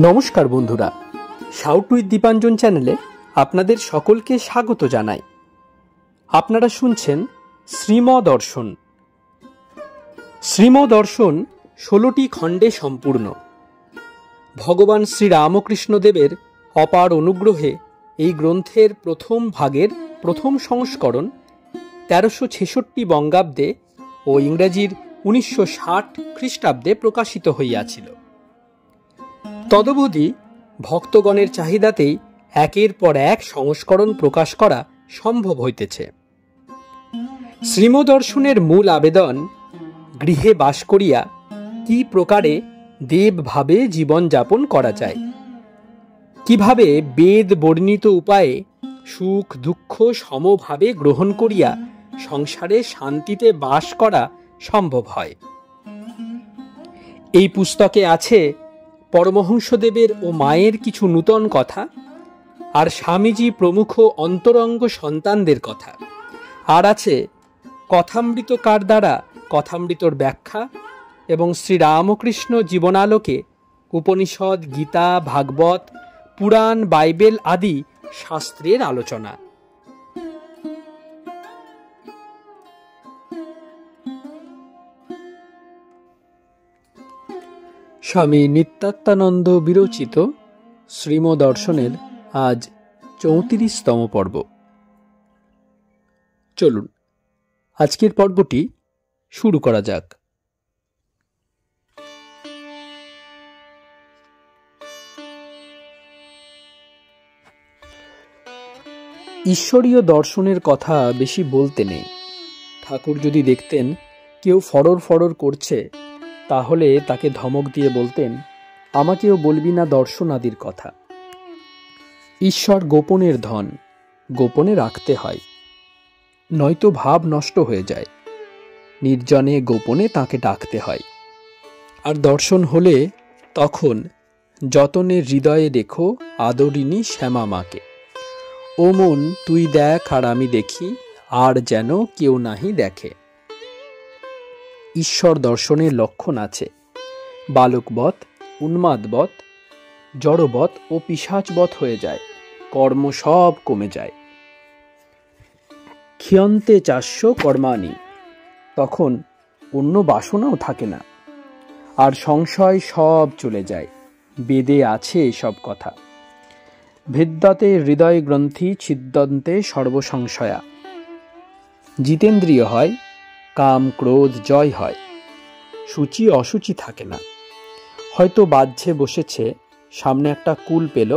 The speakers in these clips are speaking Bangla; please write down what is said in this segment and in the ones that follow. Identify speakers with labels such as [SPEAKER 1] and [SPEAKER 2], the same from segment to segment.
[SPEAKER 1] নমস্কার বন্ধুরা, শাউট উইথ দীপাঞ্জন চ্যানেলে আপনাদের সকলকে স্বাগত জানাই। আপনারা শুনছেন শ্রীমদর্শন। শ্রীমদর্শন 16টি খণ্ডে সম্পূর্ণ। ভগবান শ্রীরামকৃষ্ণদেবের অপার অনুগ্রহে এই গ্রন্থের প্রথম ভাগের প্রথম সংস্করণ 1366 বঙ্গাব্দে ও ইংরেজির 1960 খ্রিস্টাব্দে প্রকাশিত হইয়াছিল। তদবধি ভক্তগণের চাহিদাতেই একের পর এক সংস্করণ প্রকাশ করা সম্ভব হইতেছে। শ্রীমদর্শনের মূল আবেদন, গৃহে বাস করিয়া কি প্রকারে দেবভাবে জীবনযাপন করা যায়, কিভাবে বেদ বর্ণিত উপায়ে সুখ দুঃখ সমভাবে গ্রহণ করিয়া সংসারে শান্তিতে বাস করা সম্ভব হয়। এই পুস্তকে আছে পরমহংসদেবের ও মায়ের কিছু নূতন কথা, আর স্বামীজি প্রমুখ অন্তরঙ্গ সন্তানদের কথা, আর আছে কথামৃতকার দ্বারা কথামৃতর ব্যাখ্যা এবং শ্রীরামকৃষ্ণ জীবনালোকে উপনিষদ, গীতা, ভাগবত, পুরাণ, বাইবেল আদি শাস্ত্রের আলোচনা। স্বামী নিত্যাত্মানন্দ বিরচিত শ্রীমদর্শনের আজ 34তম পর্ব। চলুন আজকের পর্বটি শুরু করা যাক। ঈশ্বরীয় দর্শনের কথা বেশি বলতে নেই। ঠাকুর যদি দেখতেন কেউ ফরর ফরর করছে, তাহলে তাকে ধমক দিয়ে বলতেন, আমাকেও বলবি না দর্শনাদির কথা। ঈশ্বর গোপনের ধন, গোপনে রাখতে হয়, নয়তো ভাব নষ্ট হয়ে যায়। নির্জনে গোপনে তাকে ডাকতে হয়। আর দর্শন হলে তখন যতনে হৃদয়ে রেখো আদরিনী শ্যামা মাকে। ও মন তুই দেখ আর আমি দেখি, আর যেন কেউ নাহি দেখে। ঈশ্বর দর্শনের লক্ষণ আছে। বালকবৎ, উন্মাদবৎ, জড়বৎ ও পিশাচবৎ হয়ে যায়, কর্ম সব কমে যায়। ক্ষিয়ন্তে চাস্য কর্মাণি, তখন অন্য বাসনাও থাকে না, আর সংশয় সব চলে যায়। বেদে আছে এসব কথা। ভেদ্যাতে হৃদয় গ্রন্থি ছিদ্যন্তে সর্বসংশয়া। জিতেন্দ্রিয় হয়, কাম ক্রোধ জয় হয়, সূচি অসুচি থাকে না। হয়তো বাহ্যে বসেছে, সামনে একটা কুল পেল,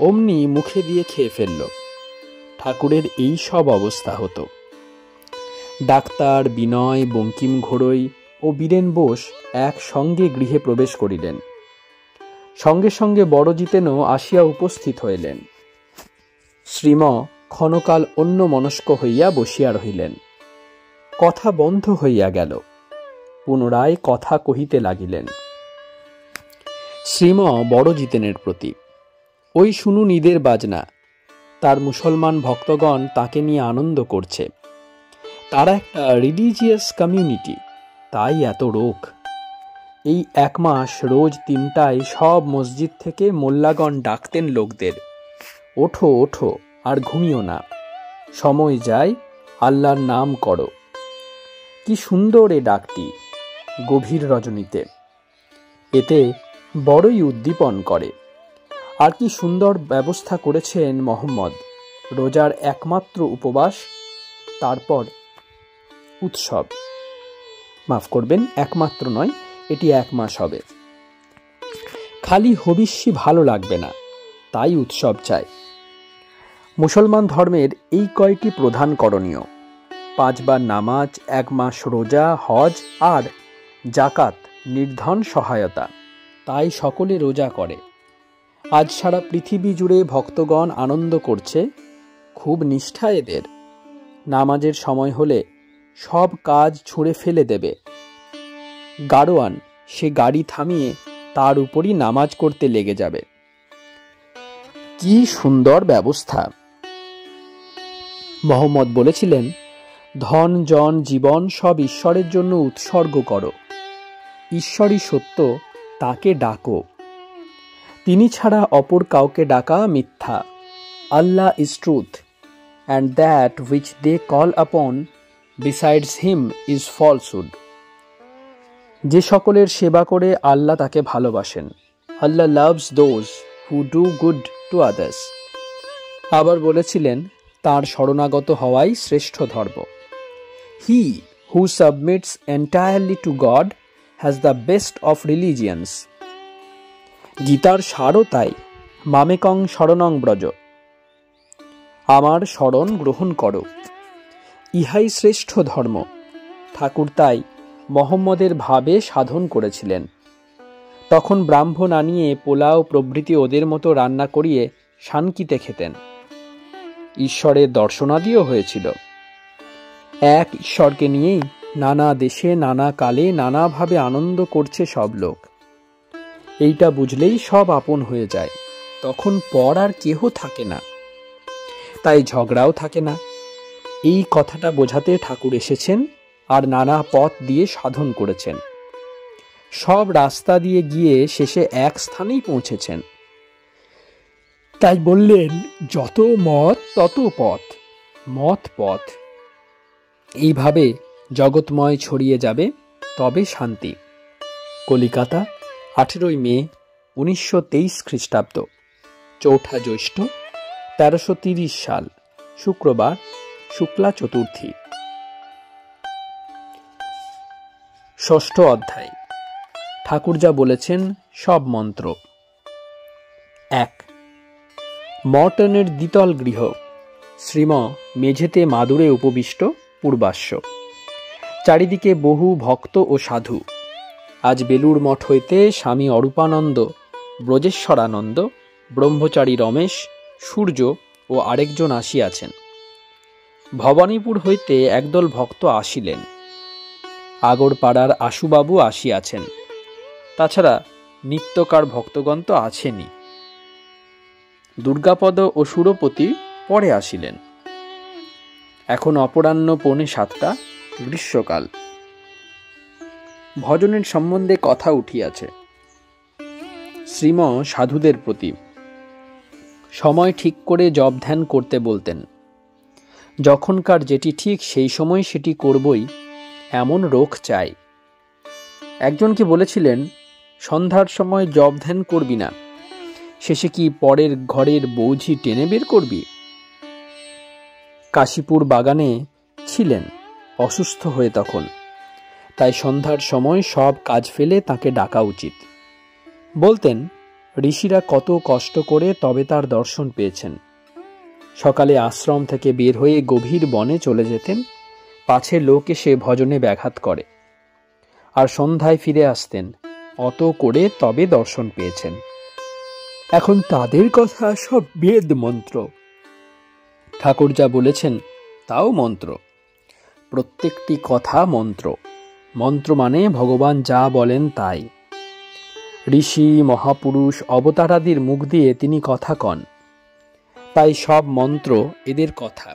[SPEAKER 1] অমনি মুখে দিয়ে খেয়ে ফেলল। ঠাকুরের এই সব অবস্থা হতো। ডাক্তার বিনয়, বঙ্কিম ঘোড়ই ও বীরেন বোস একসঙ্গে গৃহে প্রবেশ করিলেন। সঙ্গে সঙ্গে বড় জিতেনও আসিয়া উপস্থিত হইলেন। শ্রীম ক্ষণকাল অন্য মনস্ক হইয়া বসিয়া রহিলেন। কথা বন্ধ হইয়া গেল। পুনরায় কথা কহিতে লাগিলেন। শ্রীম বড় জিতেনের প্রতি, ওই শুনুন ঈদের বাজনা। তার মুসলমান ভক্তগণ তাকে নিয়ে আনন্দ করছে। তারা একটা রিলিজিয়াস কমিউনিটি, তাই এত রোগ। এই 1 মাস রোজ 3টায় সব মসজিদ থেকে মোল্লাগণ ডাকতেন লোকদের, ওঠো ওঠো, আর ঘুমিও না, সময় যায়, আল্লাহর নাম করো। কি সুন্দর এ ডাকটি, গভীর রজনীতে। এতে বড়ই উদ্দীপন করে। আর কি সুন্দর ব্যবস্থা করেছেন মোহাম্মদ। রোজার একমাত্র উপবাস, তারপর উৎসব। মাফ করবেন, একমাত্র নয়, এটি 1 মাস হবে। খালি হবিষ্যি ভালো লাগবে না, তাই উৎসব চাই। মুসলমান ধর্মের এই কয়টি প্রধান করণীয়: 5 বার নামাজ, 1 মাস রোজা, হজ আর জাকাত, নির্ধন সহায়তা। তাই সকলে রোজা করে। আজ সারা পৃথিবী জুড়ে ভক্তগণ আনন্দ করছে। খুব নিষ্ঠা এদের। নামাজের সময় হলে সব কাজ ছুঁড়ে ফেলে দেবে। গাড়োয়ান সে গাড়ি থামিয়ে তার উপরই নামাজ করতে লেগে যাবে। কি সুন্দর ব্যবস্থা! মোহাম্মদ বলেছিলেন, ধন জন জীবন সব ঈশ্বরের জন্য উৎসর্গ করো। ঈশ্বরই সত্য, তাকে ডাকো। তিনি ছাড়া অপর কাউকে ডাকা মিথ্যা। Allah is truth, and that which they call upon besides him is falsehood. যে সকলের সেবা করে আল্লাহ তাকে ভালোবাসেন। Allah loves those who do good to others. আবার বলেছিলেন, তাঁর শরণাগত হওয়াই শ্রেষ্ঠ ধর্ম। He who submits entirely to God has the best of religions. গীতার সারও তাই। মামেকং শরণং ব্রজ, আমার শরণ গ্রহণ করো, ইহাই শ্রেষ্ঠ ধর্ম। ঠাকুর তাই মোহাম্মদের ভাবে সাধন করেছিলেন। তখন ব্রাহ্মণ আনিয়ে পোলাও প্রভৃতি ওদের মতো রান্না করিয়ে শানকিতে খেতেন। ঈশ্বরের দর্শনাদিও হয়েছিল। এক ঈশ্বরকে নিয়েই নানা দেশে নানা কালে নানাভাবে আনন্দ করছে সব লোক। এইটা বুঝলেই সব আপন হয়ে যায়। তখন পর আর কেহ থাকে না, তাই ঝগড়াও থাকে না। এই কথাটা বোঝাতে ঠাকুর এসেছেন আর নানা পথ দিয়ে সাধন করেছেন। সব রাস্তা দিয়ে গিয়ে শেষে এক স্থানেই পৌঁছেছেন। তাই বললেন, যত মত তত পথ, মত পথ। এইভাবে জগৎময় ছড়িয়ে যাবে, তবে শান্তি। কলিকাতা, 18 মে 1923 খ্রিস্টাব্দ, 4 জ্যৈষ্ঠ 1330 সাল, শুক্রবার, শুক্লা চতুর্থী। ষষ্ঠ অধ্যায়। ঠাকুর যা বলেছেন সব মন্ত্র। 1. মর্টনের দ্বিতল গৃহ, শ্রীম মেঝেতে মাদুরে উপবিষ্ট, পূর্বাশ্ব। চারিদিকে বহু ভক্ত ও সাধু। আজ বেলুড় মঠ হইতে স্বামী অরূপানন্দ, ব্রজেশ্বরানন্দ, ব্রহ্মচারী রমেশ, সূর্য ও আরেকজন আসিয়াছেন। ভবানীপুর হইতে একদল ভক্ত আসিলেন। আগরপাড়ার আশুবাবু আসিয়াছেন। তাছাড়া নিত্যকার ভক্তগণ তো আছেনই। দুর্গাপদ ও সুরপতি পরে আসিলেন। এখন অপরাহ্ন 6:45, গ্রীষ্মকাল। ভজনের সম্বন্ধে কথা উঠিয়াছে। শ্রীম সাধুদের প্রতি সময় ঠিক করে জপ ধ্যান করতে বলতেন। যখনকার যেটি ঠিক সেই সময় সেটি করবই, এমন রোখ চাই। একজনকে বলেছিলেন, সন্ধ্যার সময় জপ ধ্যান করবি না, শেষে কি পরের ঘরের বৌঝি টেনে বের করবি? কাশীপুর বাগানে ছিলেন, অসুস্থ হয়ে তখন। তাই সন্ধ্যার সময় সব কাজ ফেলে তাকে ডাকা উচিত। বলতেন, ঋষিরা কত কষ্ট করে তবে তার দর্শন পেয়েছেন। সকালে আশ্রম থেকে বের হয়ে গভীর বনে চলে যেতেন, পাছে লোক এসে ভজনে ব্যাঘাত করে। আর সন্ধ্যায় ফিরে আসতেন, অত করে তবে দর্শন পেয়েছেন। এখন তাদের কথা সব বেদ মন্ত্র। ঠাকুর যা বলেছেন তাও মন্ত্র। প্রত্যেকটি কথা মন্ত্র। মন্ত্র মানে ভগবান যা বলেন তাই। ঋষি মহাপুরুষ অবতারাদির মুখ দিয়ে তিনি কথা কন। তাই সব মন্ত্র এদের কথা।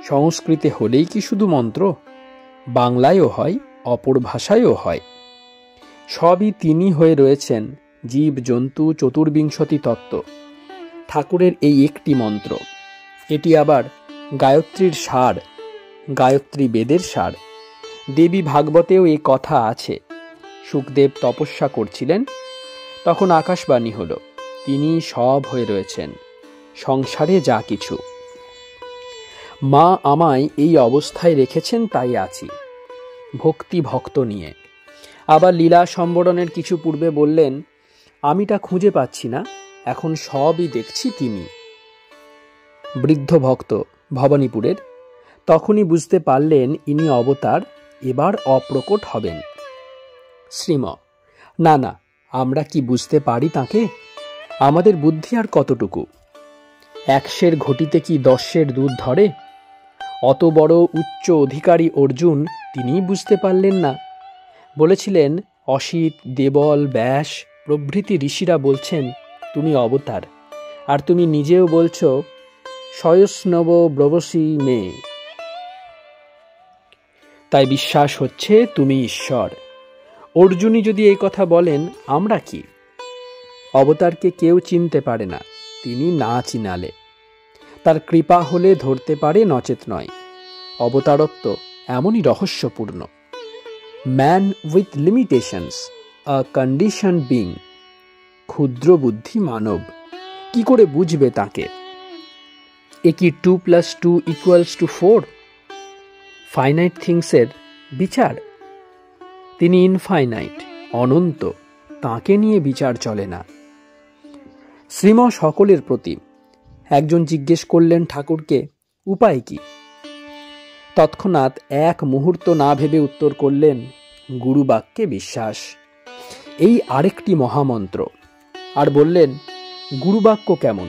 [SPEAKER 1] সংস্কৃতে হলেই কি শুধু মন্ত্র? বাংলায়ও হয়, অপর ভাষায়ও হয়। সবই তিনি হয়ে রয়েছেন, জীব জন্তু চতুর্বিংশতি তত্ত্ব। ঠাকুরের এই একটি মন্ত্র। এটি আবার গায়ত্রীর সার, গায়ত্রী বেদের সার। দেবী ভাগবতেও এই কথা আছে। শুকদেব তপস্যা করছিলেন, তখন আকাশবাণী হল, তিনি সব হয়ে রয়েছেন, সংসারে যা কিছু। মা আমায় এই অবস্থায় রেখেছেন, তাই আছি, ভক্তি ভক্ত নিয়ে। আবার লীলা সম্বরণের কিছু পূর্বে বললেন, আমিটা খুঁজে পাচ্ছি না, এখন সবই দেখছি তিনি। বৃদ্ধ ভক্ত ভবানীপুরের তখনই বুঝতে পারলেন ইনি অবতার, এবার অপ্রকট হবেন। শ্রীম, না না, আমরা কি বুঝতে পারি তাকে? আমাদের বুদ্ধি আর কতটুকু? 100 ঘটিতে কি 10 দুধ ধরে? অত বড় উচ্চ অধিকারী অর্জুন তিনিই বুঝতে পারলেন না। বলেছিলেন, অসিত, দেবল, ব্যাস প্রভৃতি ঋষিরা বলছেন তুমি অবতার, আর তুমি নিজেও বলছো সয়স্নব ব্রবসী মে। তাই বিশ্বাস হচ্ছে তুমি ঈশ্বর। অর্জুনই যদি এই কথা বলেন, আমরা কি? অবতারকে কেউ চিনতে পারে না, তিনি না চিনালে। তার কৃপা হলে ধরতে পারে, নচেত নয়। অবতারত্ব এমনই রহস্যপূর্ণ। Man with limitations, a condition being. ক্ষুদ্র বুদ্ধি মানব কি করে বুঝবে তাকে? এ কি 2+2 = 4? ফাইনাইট থিংসের বিচার? তিনি ইনফাইনাইট, অনন্ত, তাকে নিয়ে বিচার চলে না। শ্রীম সকলের প্রতি। একজন জিজ্ঞেস করলেন ঠাকুরকে, উপায় কি? তৎক্ষণাৎ এক মুহূর্ত না ভেবে উত্তর করলেন, গুরুবাক্যে বিশ্বাস। এই আরেকটি মহামন্ত্র। আর বললেন, গুরুবাক্য কেমন?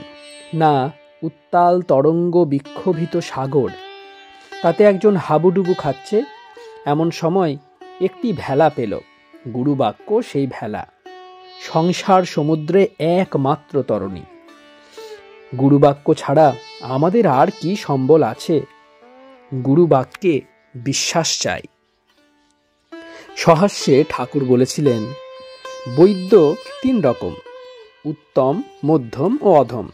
[SPEAKER 1] না, উত্তাল তরঙ্গ বিক্ষোভিত সাগর, তাতে একজন হাবুডুবু খাচ্ছে। এমন সময় একটি ভেলা পেল। গুরুবাক্য সেই ভেলা, সংসার সমুদ্রে একমাত্র তরণী। গুরুবাক্য ছাড়া আমাদের আর কি সম্বল আছে? গুরুবাক্যে বিশ্বাস চাই। সহাস্যে ঠাকুর বলেছিলেন, বৈদ্য 3 রকম, উত্তম, মধ্যম ও অধম।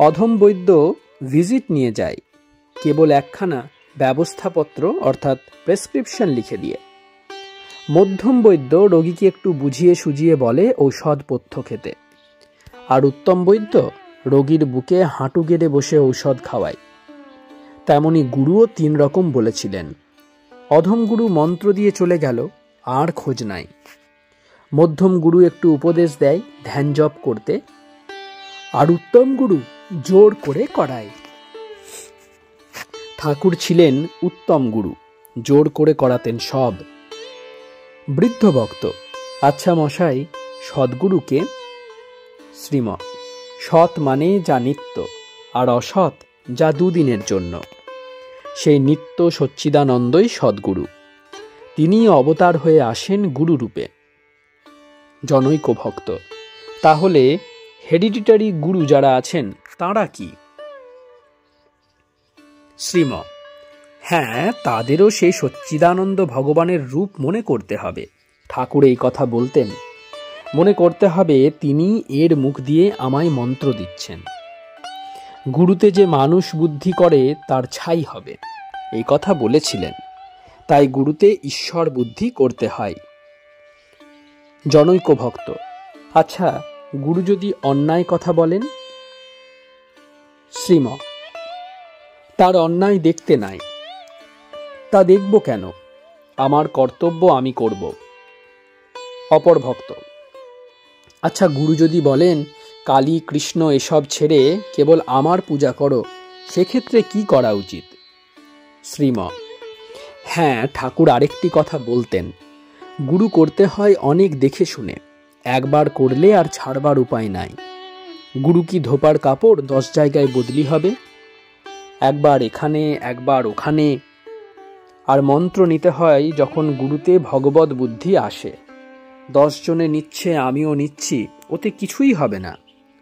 [SPEAKER 1] অধম বৈদ্য ভিজিট নিয়ে যায় কেবল একখানা ব্যবস্থাপত্র অর্থাৎ প্রেসক্রিপশন লিখে দিয়ে। মধ্যম বৈদ্য রোগীকে একটু বুঝিয়ে সুজিয়ে বলে ঔষধপথ্য খেতে। আর উত্তম বৈদ্য রোগীর বুকে হাঁটু গেড়ে বসে ঔষধ খাওয়ায়। তেমনি গুরুও 3 রকম বলেছিলেন। অধম গুরু মন্ত্র দিয়ে চলে গেল, আর খোঁজ নাই। মধ্যম গুরু একটু উপদেশ দেয় ধ্যান জপ করতে, আর উত্তম গুরু জোর করে করায়। ঠাকুর ছিলেন উত্তম গুরু, জোর করে করাতেন সব। বৃদ্ধ ভক্ত, আচ্ছা মশাই, সদ্গুরুকে? শ্রীম, সৎ মানে যা নিত্য, আর অসৎ যা 2 দিনের জন্য। সেই নিত্য সচ্চিদানন্দই সদ্গুরু। তিনি অবতার হয়ে আসেন গুরুরূপে। জনৈক ভক্ত, তাহলে হেরিডিটারি গুরু যারা আছেন তাঁরা কি? শ্রীম, হ্যাঁ, তাদেরও সেই সচ্চিদানন্দ ভগবানের রূপ মনে করতে হবে। ঠাকুর এই কথা বলতেন, মনে করতে হবে তিনি এর মুখ দিয়ে আমায় মন্ত্র দিচ্ছেন। গুরুতে যে মানুষ বুদ্ধি করে তার ছাই হবে, এই কথা বলেছিলেন। তাই গুরুতে ঈশ্বর বুদ্ধি করতে হয়। জনৈক ভক্ত, আচ্ছা, গুরু যদি অন্যায় কথা বলেন? শ্রীম, তার অন্যায় দেখতে নাই। তা দেখব কেন? আমার কর্তব্য আমি করব। অপর ভক্ত, আচ্ছা, গুরু যদি বলেন কালী কৃষ্ণ এসব ছেড়ে কেবল আমার পূজা করো, সেক্ষেত্রে কি করা উচিত? শ্রীম, হ্যাঁ, ঠাকুর আরেকটি কথা বলতেন, গুরু করতে হয় অনেক দেখে শুনে, একবার করলে আর ছাড়বার উপায় নাই। গুরু কি ধোপার কাপড় 10 জায়গায় বদলি হবে? একবার এখানে, একবার ওখানে। আর মন্ত্র নিতে হয় যখন গুরুতে ভগবত বুদ্ধি আসে। 10 জনে নিচ্ছে, আমিও নিচ্ছি, ওতে কিছুই হবে না।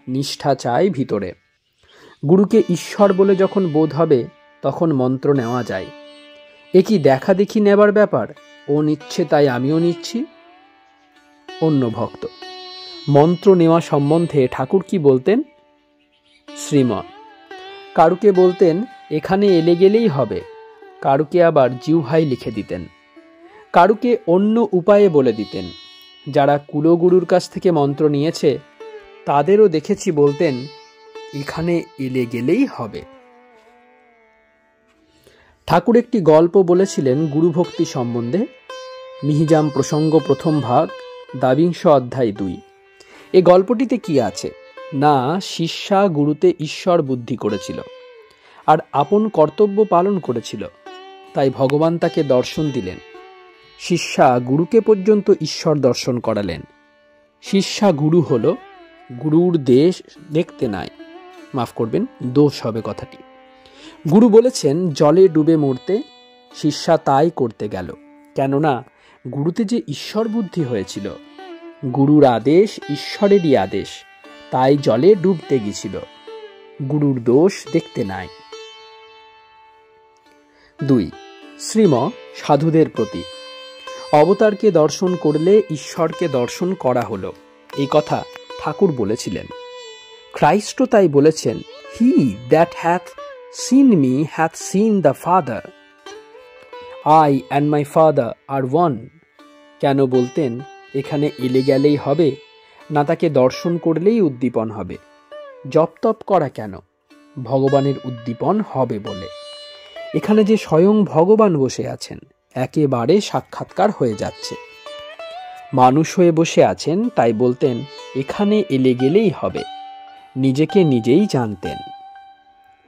[SPEAKER 1] নিষ্ঠা চাই ভিতরে। গুরুকে ঈশ্বর বলে যখন বোধ হবে, তখন মন্ত্র নেওয়া যায়। এ কি দেখা দেখি নেবার ব্যাপার? ও নিচ্ছে তাই আমিও নিচ্ছি। অন্য ভক্ত, মন্ত্র নেওয়া সম্বন্ধে ঠাকুর কি বলতেন? শ্রীম, কারুকে বলতেন এখানে এলে গেলেই হবে, কারুকে আবার জিহ্বায় লিখে দিতেন, কারুকে অন্য উপায়ে বলে দিতেন। যারা কুলগুরুর কাছ থেকে মন্ত্র নিয়েছে তাদেরও দেখেছি বলতেন এখানে এলে গেলেই হবে। ঠাকুর একটি গল্প বলেছিলেন গুরুভক্তি সম্বন্ধে। মিহিজাম প্রসঙ্গ, 1ম ভাগ, 22 অধ্যায় 2। এই গল্পটিতে কি আছে না, শিষ্যা গুরুতে ঈশ্বর বুদ্ধি করেছিল আর আপন কর্তব্য পালন করেছিল, তাই ভগবান তাকে দর্শন দিলেন। শিষ্যা গুরুকে পর্যন্ত ঈশ্বর দর্শন করালেন। শিষ্যা গুরু হল, গুরুর দেশ দেখতে নাই, মাফ করবেন, দোষ হবে কথাটি। গুরু বলেছেন জলে ডুবে মরতে, শিষ্যা তাই করতে গেল, কেননা গুরুতে যে ঈশ্বর বুদ্ধি হয়েছিল। গুরুর আদেশ ঈশ্বরেরই আদেশ, তাই জলে ডুবতে গেছিল। গুরুর দোষ দেখতে নাই। 2. শ্রীম সাধুদের প্রতি। অবতারকে দর্শন করলে ঈশ্বরকে দর্শন করা হলো, এই কথা ঠাকুর বলেছিলেন। খ্রাইস্টও তাই বলেছেন, he that hath seen me hath seen the father, I and my father are one. কেন বলতেন এখানে এলে গেলেই হবে, না তাকে দর্শন করলেই উদ্দীপন হবে? জপ তপ করা কেন? ভগবানের উদ্দীপন হবে বলে। এখানে যে স্বয়ং ভগবান বসে আছেন, একেবারে সাক্ষাৎকার হয়ে যাচ্ছে। মানুষ হয়ে বসে আছেন, তাই বলতেন এখানে এলে গেলেই হবে, নিজেকে নিজেই জানতেন।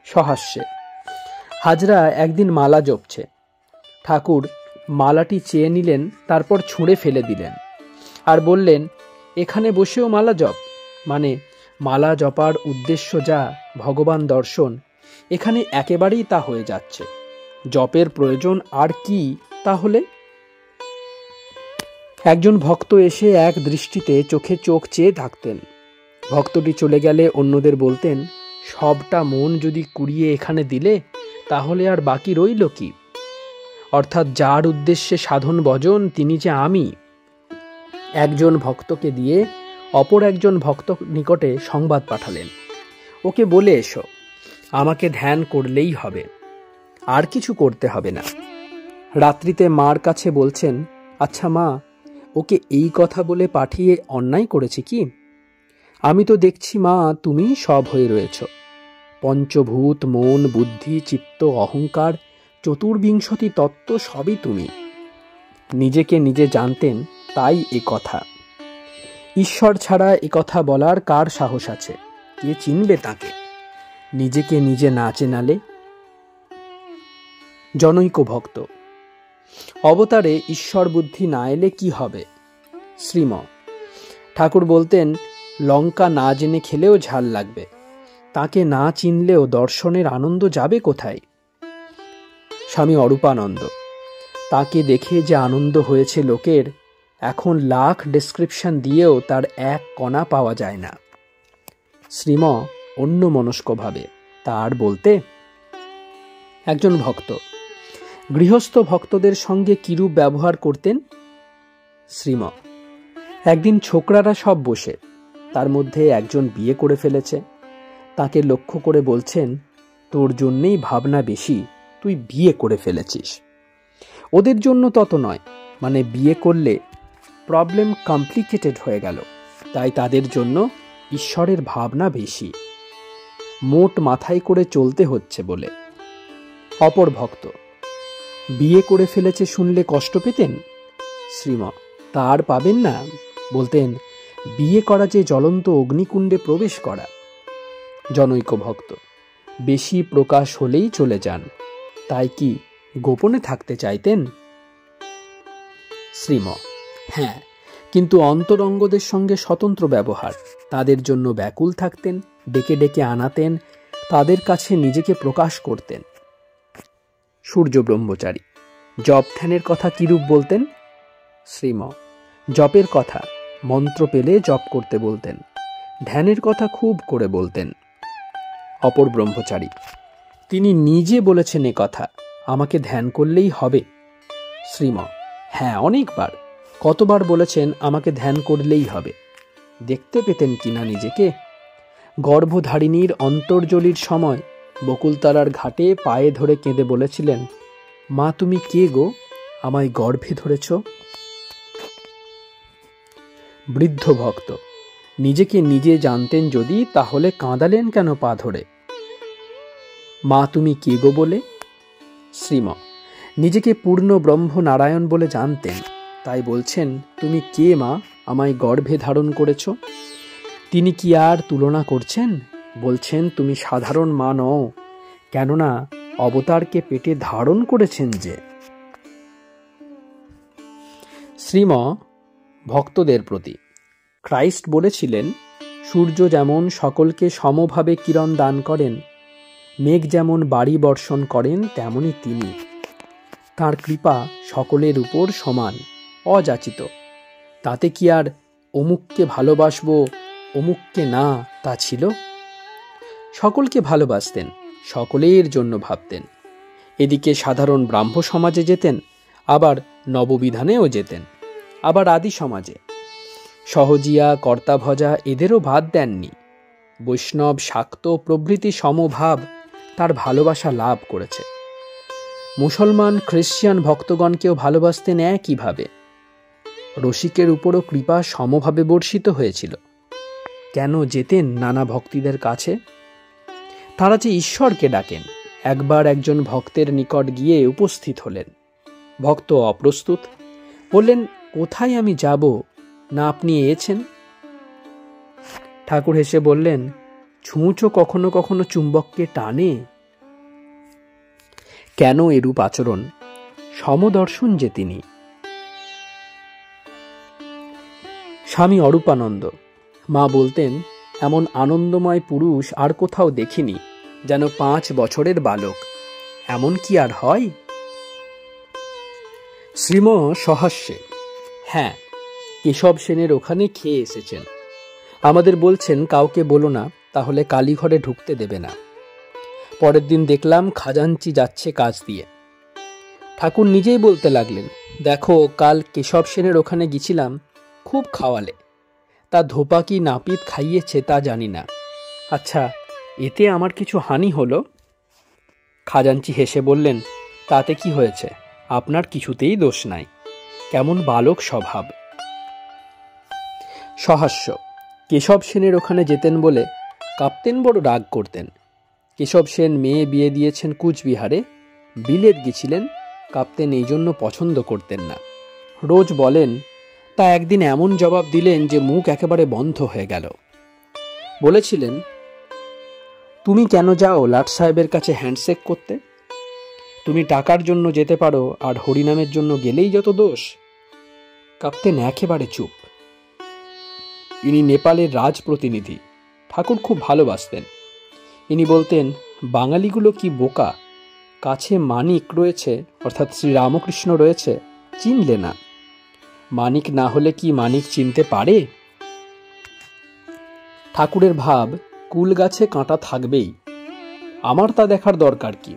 [SPEAKER 1] সহাস্যে হাজরা একদিন মালা জপছে। ঠাকুর মালাটি চেয়ে নিলেন, তারপর ছুঁড়ে ফেলে দিলেন আর বললেন, এখানে বসেও মালা জপ? মানে মালা জপার উদ্দেশ্য যা ভগবান দর্শন, এখানে একেবারেই তা হয়ে যাচ্ছে। জপের প্রয়োজন আর কি তাহলে? একজন ভক্ত এসে এক দৃষ্টিতে চোখে চোখ চেয়ে থাকতেন। ভক্তটি চলে গেলে অন্যদের বলতেন, সবটা মন যদি কুড়িয়ে এখানে দিলে তাহলে আর বাকি রইল কি? অর্থাৎ যার উদ্দেশ্যে সাধন ভজন তিনি যে আমি। একজন ভক্তকে দিয়ে অপর একজন ভক্ত নিকটে সংবাদ পাঠালেন, ওকে বলে এসো, আমাকে ধ্যান করলেই হবে, আর কিছু করতে হবে না। রাত্রিতে মার কাছে বলছেন, আচ্ছা মা, ওকে এই কথা বলে পাঠিয়ে অন্যায় করেছি কি? আমি তো দেখছি মা তুমি সব হয়ে রয়েছ। পঞ্চভূত, মন, বুদ্ধি, চিত্ত, অহংকার, চতুর্বিংশতি তত্ত্ব সবই তুমি। নিজেকে নিজে জানতেন, তাই এ কথা। ঈশ্বর ছাড়া এ কথা বলার কার সাহস আছে? কে চিনবে তাকে, নিজেকে নিজে না চেনালে? জনৈক ভক্ত, অবতারে ঈশ্বর বুদ্ধি না এলে কি হবে? শ্রীম ঠাকুর বলতেন, লঙ্কা না জেনে খেলেও ঝাল লাগবে, তাকে না চিনলেও দর্শনের আনন্দ যাবে কোথায়? স্বামী অরূপানন্দ, তাকে দেখে যে আনন্দ হয়েছে লোকের, এখন লাখ ডেসক্রিপশন দিয়েও তার এক কণা পাওয়া যায় না। শ্রীম অন্য মনস্কভাবে, তার বলতে। একজন ভক্ত, গৃহস্থ ভক্তদের সঙ্গে কিরূপ ব্যবহার করতেন? শ্রীম একদিন ছোকরারা সব বসে, তার মধ্যে একজন বিয়ে করে ফেলেছে। তাকে লক্ষ্য করে বলছেন, তোর জন্যেই ভাবনা বেশি, তুই বিয়ে করে ফেলেছিস। ওদের জন্য তত নয়, মানে বিয়ে করলে প্রবলেম কমপ্লিকেটেড হয়ে গেল, তাই তাদের জন্য ঈশ্বরের ভাবনা বেশি, মোট মাথায় করে চলতে হচ্ছে বলে। অপর ভক্ত, বিয়ে করে ফেলেছে শুনলে কষ্ট পেতেন? শ্রীম তার পাবেন না, বলতেন বিয়ে করা যে জ্বলন্ত অগ্নিকুণ্ডে প্রবেশ করা। জনৈক ভক্ত, বেশি প্রকাশ হলেই চলে যান, তাই কি গোপনে থাকতে চাইতেন? শ্রীম হ্যাঁ, কিন্তু অন্তরঙ্গদের সঙ্গে স্বতন্ত্র ব্যবহার, তাদের জন্য ব্যাকুল থাকতেন, ডেকে ডেকে আনাতেন, তাদের কাছে নিজেকে প্রকাশ করতেন। সূর্য ব্রহ্মচারী, জপ ধ্যানের কথা কিরূপ বলতেন? শ্রীম জপের কথা, মন্ত্র পেলে জপ করতে বলতেন, ধ্যানের কথা খুব করে বলতেন। অপর ব্রহ্মচারী, তিনি নিজে বলেছেন এ কথা, আমাকে ধ্যান করলেই হবে। শ্রীম হ্যাঁ, অনেকবার, কতবার বলেছেন আমাকে ধ্যান করলেই হবে। দেখতে পেতেন কিনা নিজেকে? গর্ভধারিণীর অন্তর্জলির সময় বকুলতলার ঘাটে পায়ে ধরে কেঁদে বলেছিলেন, মা তুমি কে গো, আমায় গর্ভে ধরেছ? বৃদ্ধ ভক্ত, নিজেকে নিজে জানতেন যদি, তাহলে কাঁদালেন কেন পা ধরে? মা তুমি কে গো বলে? শ্রীম নিজেকে পূর্ণ ব্রহ্ম নারায়ণ বলে জানতেন, তাই বলছেন, তুমি কে মা, আমায় গর্ভে ধারণ করেছ? তিনি কি আর তুলনা করছেন? বলছেন তুমি সাধারণ মা নও, কেননা অবতারকে পেটে ধারণ করেছেন যে। শ্রীম ভক্তদের প্রতি, খ্রাইস্ট বলেছিলেন, সূর্য যেমন সকলকে সমভাবে কিরণ দান করেন, মেঘ যেমন বাড়ি বর্ষণ করেন, তেমনি তিনি। তাঁর কৃপা সকলের উপর সমান, অযাচিত। তাতে কি আর অমুককে ভালোবাসবো অমুককে না, তা ছিল? সকলকে ভালোবাসতেন, সকলের জন্য ভাবতেন। এদিকে সাধারণ ব্রাহ্ম সমাজে যেতেন, আবার নববিধানেও যেতেন, আবার আদি সমাজে। সহজিয়া, কর্তাভজা এদেরও বাদ দেননি। বৈষ্ণব, শাক্ত প্রভৃতি সমভাব তার ভালোবাসা লাভ করেছে। মুসলমান, খ্রিস্টান ভক্তগণকেও ভালোবাসতেন একইভাবে। রসিকের উপরও কৃপা সমভাবে বর্ষিত হয়েছিল। কেন যেতেন নানা ভক্তিদের কাছে? তারা যে ঈশ্বরকে ডাকেন। একবার একজন ভক্তের নিকট গিয়ে উপস্থিত হলেন। ভক্ত অপ্রস্তুত, বললেন, কোথায় আমি যাব, না আপনি এসেছেন? ঠাকুর হেসে বললেন, ছুঁচো কখনো কখনো চুম্বককে টানে। কেন এরূপ আচরণ? সমদর্শন যে তিনি। স্বামী অরূপানন্দ মা বলতেন, এমন আনন্দময় পুরুষ আর কোথাও দেখিনি, যেন 5 বছরের বালক। এমন কি আর হয়? শ্রীম সহাস্যে, হ্যাঁ, কেশব সেনের ওখানে খেয়ে এসেছেন। আমাদের বলছেন, কাউকে বলো না, তাহলে কালীঘরে ঢুকতে দেবে না। পরের দিন দেখলাম খাজাঞ্চি যাচ্ছে কাজ দিয়ে। ঠাকুর নিজেই বলতে লাগলেন, দেখো, কাল কেশব সেনের ওখানে গেছিলাম, খুব খাওয়ালে। তা ধোপা কি নাপিত খাইয়েছে তা জানি না। আচ্ছা, এতে আমার কিছু হানি হলো? খাজাঞ্চি হেসে বললেন, তাতে কি হয়েছে, আপনার কিছুতেই দোষ নাই। কেমন বালক স্বভাব। সহাস্য, কেশব সেনের ওখানে যেতেন বলে কাপ্তেন বড় রাগ করতেন। কেশব সেন মেয়ে বিয়ে দিয়েছেন কুচবিহারে, বিলেত গেছিলেন, কাপ্তেন এই জন্য পছন্দ করতেন না। রোজ বলেন, তা একদিন এমন জবাব দিলেন যে মুখ একেবারে বন্ধ হয়ে গেল। বলেছিলেন, তুমি কেন যাও লাট সাহেবের কাছে হ্যান্ডশেক করতে? তুমি টাকার জন্য যেতে পারো, আর হরিনামের জন্য গেলেই যত দোষ। কাপ্তেন একেবারে চুপ। ইনি নেপালের রাজপ্রতিনিধি। ঠাকুর খুব ভালোবাসতেন। ইনি বলতেন, বাঙালিগুলো কি বোকা, কাছে মানিক রয়েছে, অর্থাৎ শ্রীরামকৃষ্ণ রয়েছে, চিনলে না। মানিক না হলে কি মানিক চিনতে পারে? ঠাকুরের ভাব, কুল গাছে কাঁটা থাকবেই, আমার তা দেখার দরকার কি?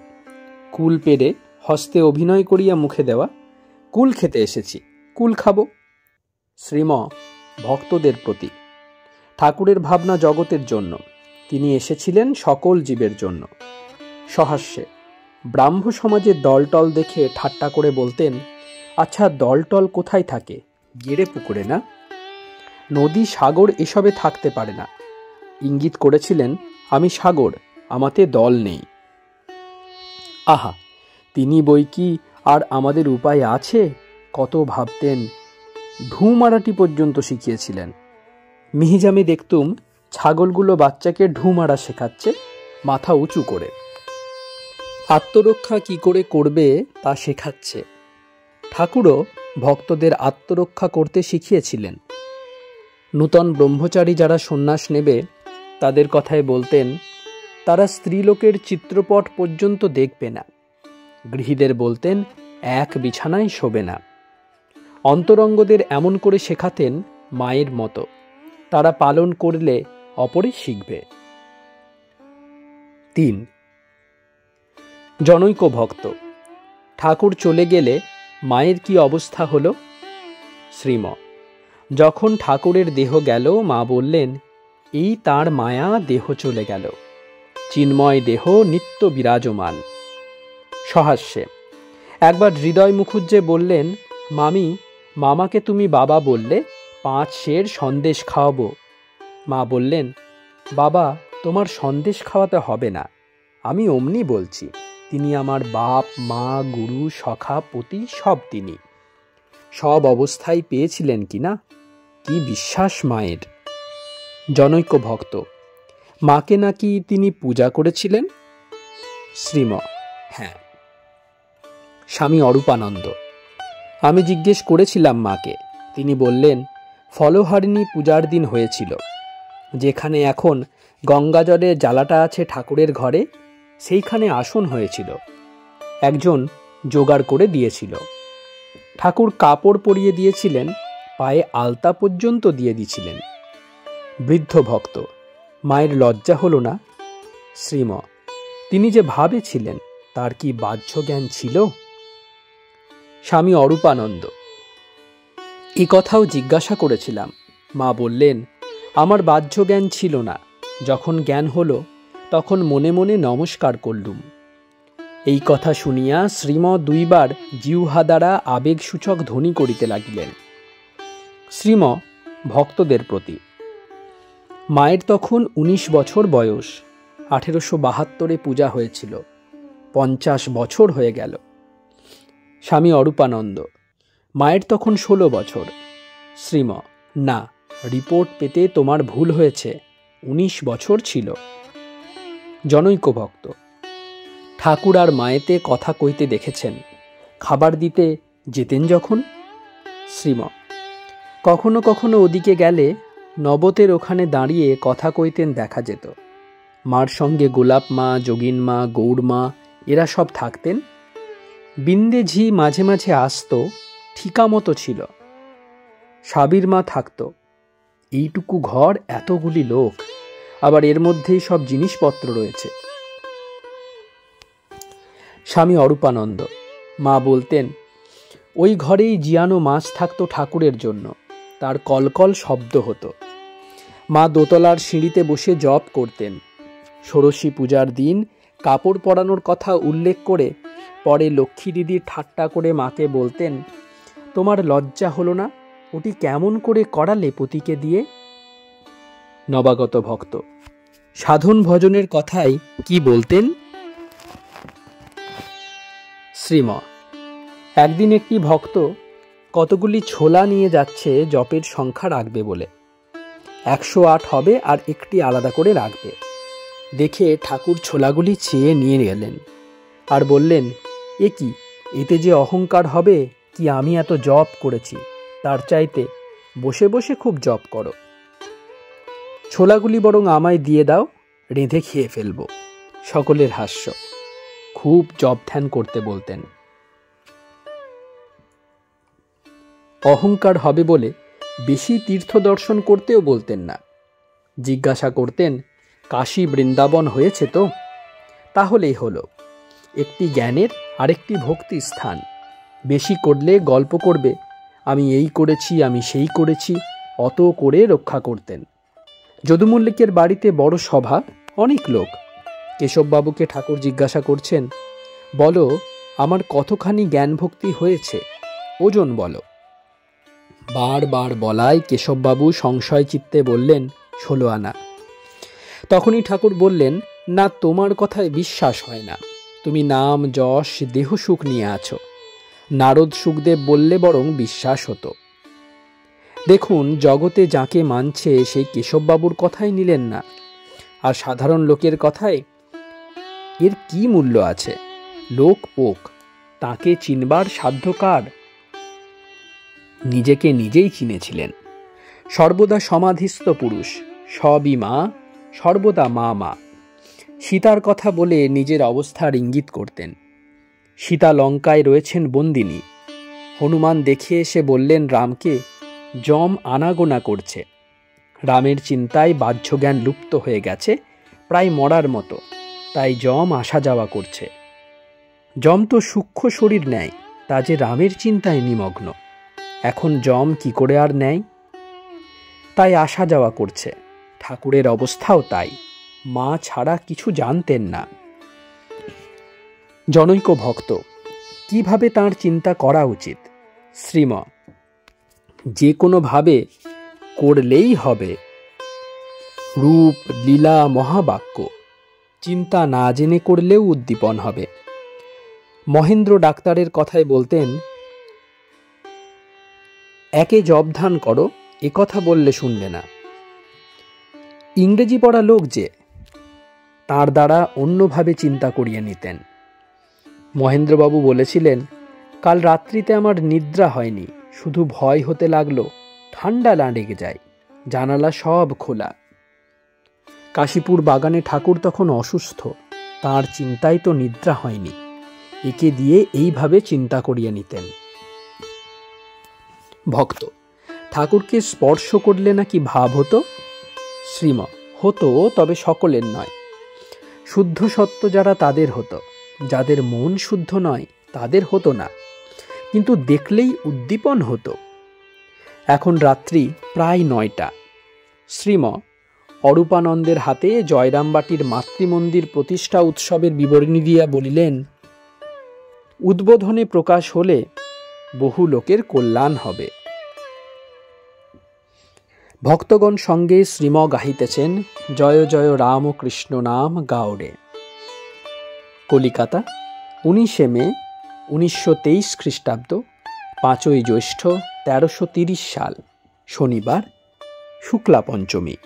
[SPEAKER 1] কুল পেড়ে হস্তে অভিনয় করিয়া মুখে দেওয়া, কুল খেতে এসেছি, কুল খাবো। শ্রীম ভক্তদের প্রতি। ঠাকুরের ভাবনা জগতের জন্য, তিনি এসেছিলেন সকল জীবের জন্য। সহাস্যে, ব্রাহ্ম সমাজের দলটল দেখে ঠাট্টা করে বলতেন, আচ্ছা, দলটল কোথায় থাকে? গেড়ে পুকুরে না? নদী, সাগর এসবে থাকতে পারে না। ইঙ্গিত করেছিলেন, আমি সাগর, আমাতে দল নেই। আহা, তিনি বই কি আর আমাদের উপায় আছে? কত ভাবতেন, ঢু মারাটি পর্যন্ত শিখিয়েছিলেন। মিহিজামে দেখতুম ছাগলগুলো বাচ্চাকে ঢু মারা শেখাচ্ছে, মাথা উঁচু করে। আত্মরক্ষা কি করে করবে তা শেখাচ্ছে। ঠাকুরও ভক্তদের আত্মরক্ষা করতে শিখিয়েছিলেন। নূতন ব্রহ্মচারী যারা সন্ন্যাস নেবে, তাদের কথায় বলতেন, তারা স্ত্রীলোকের চিত্রপট পর্যন্ত দেখবে না। গৃহীদের বলতেন, এক বিছানায় শোবে না। অন্তরঙ্গদের এমন করে শেখাতেন, মায়ের মতো। তারা পালন করলে অপরে শিখবে। 3. জনৈক ভক্ত। ঠাকুর চলে গেলে মায়ের কি অবস্থা হলো? শ্রীম, যখন ঠাকুরের দেহ গেল, মা বললেন, এই তার মায়া, দেহ চলে গেল, চিন্ময় দেহ নিত্য বিরাজমান। সহাস্যে, একবার হৃদয় মুখুজ্জে বললেন, মামি, মামাকে তুমি বাবা বললে, 5 সের সন্দেশ খাওয়াবো। মা বললেন, বাবা, তোমার সন্দেশ খাওয়াতে হবে না, আমি অমনি বলছি, তিনি আমার বাপ, মা, গুরু, সখা, পতি, সব তিনি। সব অবস্থায় পেয়েছিলেন কিনা? কি বিশ্বাস মায়ের! জনৈক ভক্ত। মাকে নাকি তিনি পূজা করেছিলেন? শ্রীম, হ্যাঁ। স্বামী অরূপানন্দ, আমি জিজ্ঞেস করেছিলাম মাকে। তিনি বললেন, ফলহারিণী পূজার দিন হয়েছিল। যেখানে এখন গঙ্গাজলের জ্বালাটা আছে ঠাকুরের ঘরে, সেইখানে আসন হয়েছিল। একজন জোগাড় করে দিয়েছিল। ঠাকুর কাপড় পরিয়ে দিয়েছিলেন, পায়ে আলতা পর্যন্ত দিয়ে দিয়েছিলেন। বৃদ্ধ ভক্ত, মায়ের লজ্জা হলো না? শ্রীম, তিনি যে ভাবে ছিলেন, তার কি বাহ্য জ্ঞান ছিল? স্বামী অরূপানন্দ: এ কথাও জিজ্ঞাসা করেছিলাম। মা বললেন, আমার বাহ্য জ্ঞান ছিল না, যখন জ্ঞান হলো তখন মনে মনে নমস্কার করলুম। এই কথা শুনিয়া শ্রীম দুইবার জিহ্বা দ্বারা আবেগসূচক ধ্বনি করিতে লাগিলেন। শ্রীম ভক্তদের প্রতি। মায়ের তখন 19 বছর বয়স। 1872 পূজা হয়েছিল, 50 বছর হয়ে গেল। স্বামী অরূপানন্দ: মায়ের তখন 16 বছর। শ্রীম: না, রিপোর্ট পেতে তোমার ভুল হয়েছে, 19 বছর ছিল। জনৈক ভক্ত: ঠাকুর আর মায়েতে কথা কইতে দেখেছেন, খাবার দিতে যেতেন যখন? শ্রীম: কখনো কখনো ওদিকে গেলে নবতের ওখানে দাঁড়িয়ে কথা কইতেন দেখা যেত। মার সঙ্গে গোলাপ মা, যোগিন মা, গৌর মা এরা সব থাকতেন। বিন্দে ঝি মাঝে মাঝে আসতো, ঠিকা মতো ছিল। সাবির মা থাকতো। এইটুকু ঘর, এতগুলি লোক, আবার এর মধ্যেই সব জিনিসপত্র রয়েছে। স্বামী অরূপানন্দ: মা বলতেন, ওই ঘরেই জিয়ানো মাছ থাকতো ঠাকুরের জন্য, তার কলকল শব্দ হতো। মা দোতলার সিঁড়িতে বসে জপ করতেন। ষোড়শী পূজার দিন কাপড় পরানোর কথা উল্লেখ করে পরে লক্ষ্মী দিদি ঠাট্টা করে মাকে বলতেন, তোমার লজ্জা হলো না? ওটি কেমন করে করালে পতিকে দিয়ে? নবাগত ভক্ত: সাধন ভজনের কথাই কি বলতেন? শ্রীম: একদিন একটি ভক্ত কতগুলি ছোলা নিয়ে যাচ্ছে জপের সংখ্যা রাখবে বলে। 108 হবে আর একটি আলাদা করে রাখবে। দেখে ঠাকুর ছোলাগুলি চেয়ে নিয়ে গেলেন আর বললেন, এ কি, এতে যে অহংকার হবে কি আমি এত জপ করেছি, তার চাইতে বসে বসে খুব জপ করো। ছোলাগুলি বরং আমায় দিয়ে দাও, রেঁধে খেয়ে ফেলবো। সকলের হাস্য। খুব জপ ধ্যান করতে বলতেন। অহংকার হবে বলে বেশি তীর্থ দর্শন করতেও বলতেন না। জিজ্ঞাসা করতেন, কাশী বৃন্দাবন হয়েছে তো? তাহলেই হলো। একটি জ্ঞানের আরেকটি ভক্তি স্থান। বেশি করলে গল্প করবে, আমি এই করেছি, আমি সেই করেছি, অত করে রক্ষা করতেন। যদু মল্লিকের বাড়িতে বড় সভা, অনেক লোক। কেশববাবুকে ঠাকুর জিজ্ঞাসা করছেন, বলো আমার কতখানি জ্ঞান ভক্তি হয়েছে, ওজন বলো। বারবার বলায় কেশববাবু সংশয় চিত্তে বললেন, 16 আনা। তখনই ঠাকুর বললেন, না, তোমার কথায় বিশ্বাস হয় না, তুমি নাম যশ দেহ সুখ নিয়ে আছো। নারদ সুখদেব বললে বরং বিশ্বাস হতো। দেখুন, জগতে যাকে মানছে সেই কেশববাবুর কথাই নিলেন না, আর সাধারণ লোকের কথায় এর কি মূল্য আছে? লোক পোক, তাকে চিনবার সাধ্য কার? নিজেকে নিজেই চিনেছিলেন। সর্বদা সমাধিস্থ পুরুষ, সবই মা, সর্বদা মা মা। সীতার কথা বলে নিজের অবস্থার ইঙ্গিত করতেন। সীতা লঙ্কায় রয়েছেন বন্দিনী। হনুমান দেখে এসে বললেন রামকে, যম আনাগোনা করছে। রামের চিন্তায় বাহ্যজ্ঞান লুপ্ত হয়ে গেছে, প্রায় মরার মতো, তাই যম আসা যাওয়া করছে। যম তো সূক্ষ্ম শরীর নেয়, তা যে রামের চিন্তায় নিমগ্ন। এখন যম কি করে আর নেয়? তাই আসা যাওয়া করছে। ঠাকুরের অবস্থাও তাই, মা ছাড়া কিছু জানতেন না। জনৈক ভক্ত: কিভাবে তাঁর চিন্তা করা উচিত? শ্রীম: যে কোনোভাবে করলেই হবে। রূপ লীলা মহাবাক্য চিন্তা না জেনে করলেও উদ্দীপন হবে। মহেন্দ্র ডাক্তারের কথায় বলতেন, একে জবধান করো, এ কথা বললে শুনবে না। ইংরেজি পড়া লোক যে, তার দ্বারা অন্যভাবে চিন্তা করিয়ে নিতেন। মহেন্দ্রবাবু বলেছিলেন, কাল রাত্রিতে আমার নিদ্রা হয়নি, শুধু ভয় হতে লাগলো ঠান্ডা না লেগে যায়, জানালা সব খোলা। কাশীপুর বাগানে ঠাকুর তখন অসুস্থ, তার চিন্তায় তো নিদ্রা হয়নি। একে দিয়ে এইভাবে চিন্তা করিয়ে নিতেন। ভক্ত: ঠাকুরকে স্পর্শ করলে নাকি ভাব হতো? শ্রীম: হতো, তবে সকলের নয়। শুদ্ধ সত্য যারা তাদের হতো, যাদের মন শুদ্ধ নয় তাদের হতো না। কিন্তু দেখলেই উদ্দীপন হতো। এখন রাত্রি প্রায় 9টা। শ্রীম অরূপানন্দের হাতে জয়রামবাটির মাতৃমন্দির প্রতিষ্ঠা উৎসবের বিবরণী দিয়া বলিলেন, উদ্বোধনে প্রকাশ হলে বহু লোকের কল্যাণ হবে। ভক্তগণ সঙ্গে শ্রীম গাহিতেছেন, জয় জয় রামকৃষ্ণ নাম গাওরে। কলিকাতা, 19 মে 1923 খ্রিস্টাব্দ, 5ই জ্যৈষ্ঠ 1330 সাল, শনিবার, শুক্লা পঞ্চমী।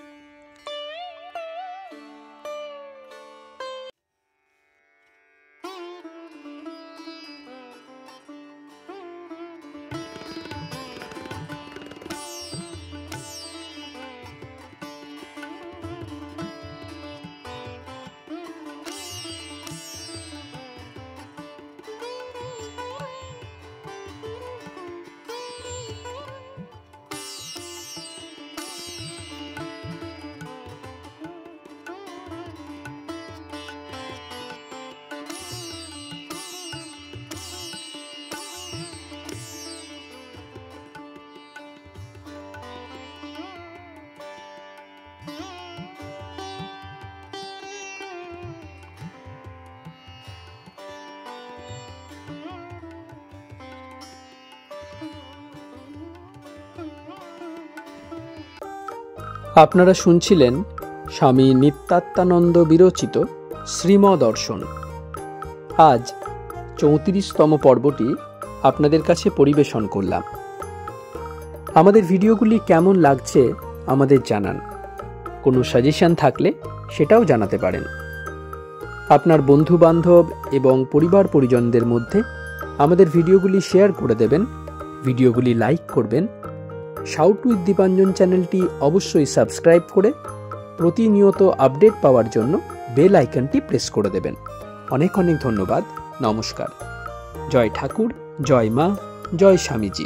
[SPEAKER 1] আপনারা শুনছিলেন স্বামী নিত্যাত্মানন্দ বিরচিত শ্রীম দর্শন। আজ 34তম পর্বটি আপনাদের কাছে পরিবেশন করলাম। আমাদের ভিডিওগুলি কেমন লাগছে আমাদের জানান। কোনো সাজেশন থাকলে সেটাও জানাতে পারেন। আপনার বন্ধু বান্ধব এবং পরিবার পরিজনদের মধ্যে আমাদের ভিডিওগুলি শেয়ার করে দেবেন, ভিডিওগুলি লাইক করবেন। শাউট উইথ দীপাঞ্জন চ্যানেলটি অবশ্যই সাবস্ক্রাইব করে প্রতিনিয়ত আপডেট পাওয়ার জন্য বেল আইকনটি প্রেস করে দেবেন। অনেক অনেক ধন্যবাদ। নমস্কার। জয় ঠাকুর, জয় মা, জয় স্বামীজি।